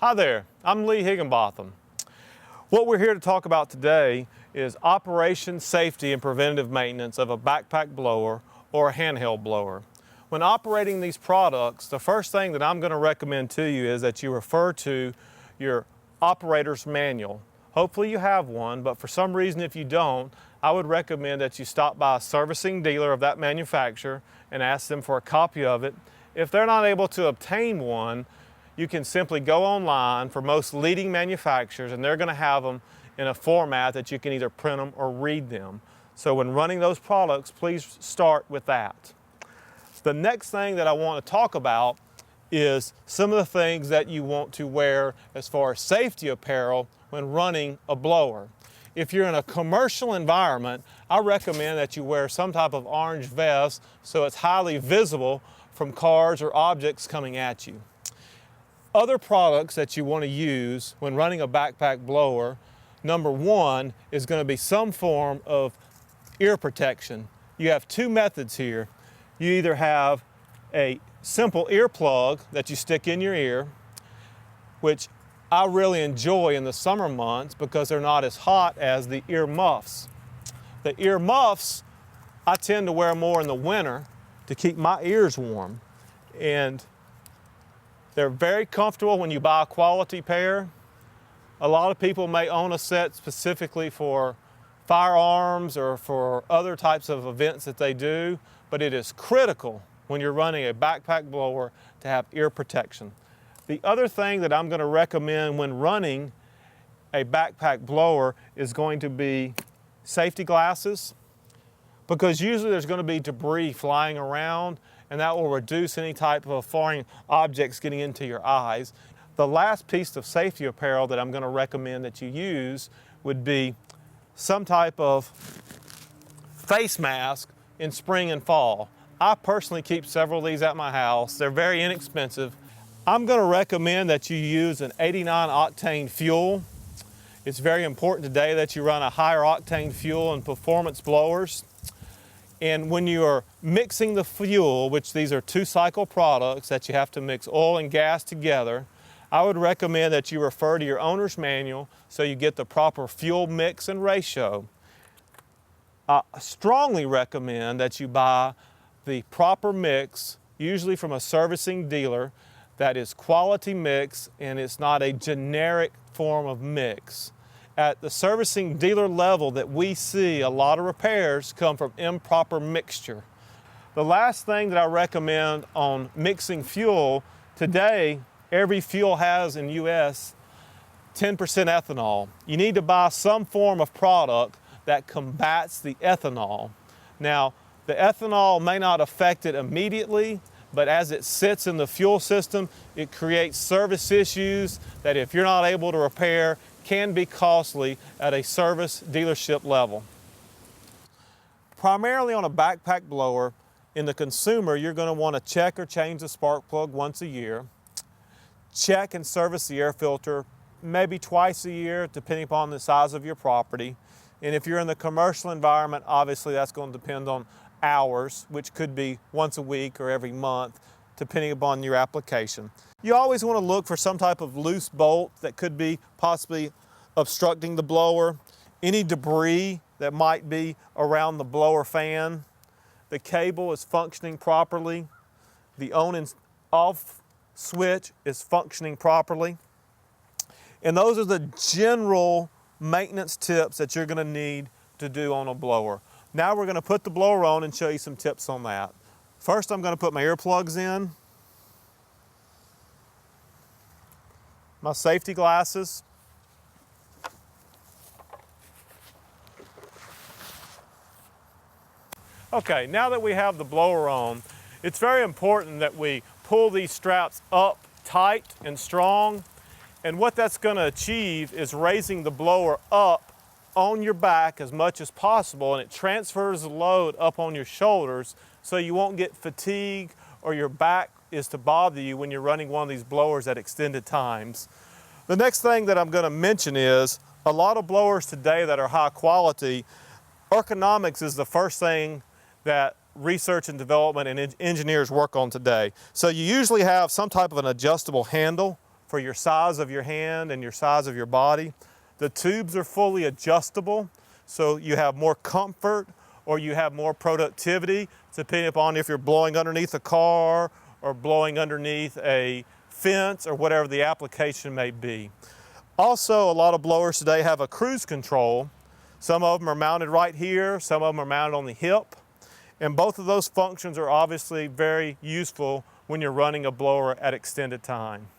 Hi there, I'm Lee Higginbotham. What we're here to talk about today is operation, safety, and preventative maintenance of a backpack blower or a handheld blower. When operating these products, the first thing that I'm going to recommend to you is that you refer to your operator's manual. Hopefully you have one, but for some reason if you don't, I would recommend that you stop by a servicing dealer of that manufacturer and ask them for a copy of it. If they're not able to obtain one, you can simply go online for most leading manufacturers and they're going to have them in a format that you can either print them or read them. So when running those products, please start with that. The next thing that I want to talk about is some of the things that you want to wear as far as safety apparel when running a blower. If you're in a commercial environment, I recommend that you wear some type of orange vest so it's highly visible from cars or objects coming at you. Other products that you want to use when running a backpack blower, number one is going to be some form of ear protection. You have two methods here. You either have a simple earplug that you stick in your ear, which I really enjoy in the summer months because they're not as hot as the ear muffs. The ear muffs I tend to wear more in the winter to keep my ears warm, and they're very comfortable when you buy a quality pair. A lot of people may own a set specifically for firearms or for other types of events that they do, but it is critical when you're running a backpack blower to have ear protection. The other thing that I'm going to recommend when running a backpack blower is going to be safety glasses, because usually there's going to be debris flying around and that will reduce any type of foreign objects getting into your eyes. The last piece of safety apparel that I'm going to recommend that you use would be some type of face mask in spring and fall. I personally keep several of these at my house. They're very inexpensive. I'm going to recommend that you use an 89 octane fuel. It's very important today that you run a higher octane fuel in performance blowers. And when you are mixing the fuel, which these are two-cycle products that you have to mix oil and gas together, I would recommend that you refer to your owner's manual so you get the proper fuel mix and ratio. I strongly recommend that you buy the proper mix, usually from a servicing dealer, that is quality mix and it's not a generic form of mix. At the servicing dealer level that we see, a lot of repairs come from improper mixture. The last thing that I recommend on mixing fuel, today every fuel has in US 10% ethanol. You need to buy some form of product that combats the ethanol. Now, the ethanol may not affect it immediately, but as it sits in the fuel system, it creates service issues that if you're not able to repair, can be costly at a service dealership level. Primarily on a backpack blower, in the consumer, you're going to want to check or change the spark plug once a year. Check and service the air filter maybe twice a year, depending upon the size of your property. And if you're in the commercial environment, obviously that's going to depend on hours, which could be once a week or every month, depending upon your application. You always want to look for some type of loose bolt that could be possibly obstructing the blower, any debris that might be around the blower fan. The cable is functioning properly. The on and off switch is functioning properly. And those are the general maintenance tips that you're going to need to do on a blower. Now we're going to put the blower on and show you some tips on that. First, I'm going to put my earplugs in, my safety glasses, okay, now that we have the blower on, it's very important that we pull these straps up tight and strong, and what that's going to achieve is raising the blower up on your back as much as possible, and it transfers the load up on your shoulders so you won't get fatigue or your back is to bother you when you're running one of these blowers at extended times. The next thing that I'm going to mention is a lot of blowers today that are high quality, ergonomics is the first thing that research and development and engineers work on today. So you usually have some type of an adjustable handle for your size of your hand and your size of your body. The tubes are fully adjustable, so you have more comfort or you have more productivity, depending upon if you're blowing underneath a car or blowing underneath a fence or whatever the application may be. Also, a lot of blowers today have a cruise control. Some of them are mounted right here, some of them are mounted on the hip, and both of those functions are obviously very useful when you're running a blower at extended time.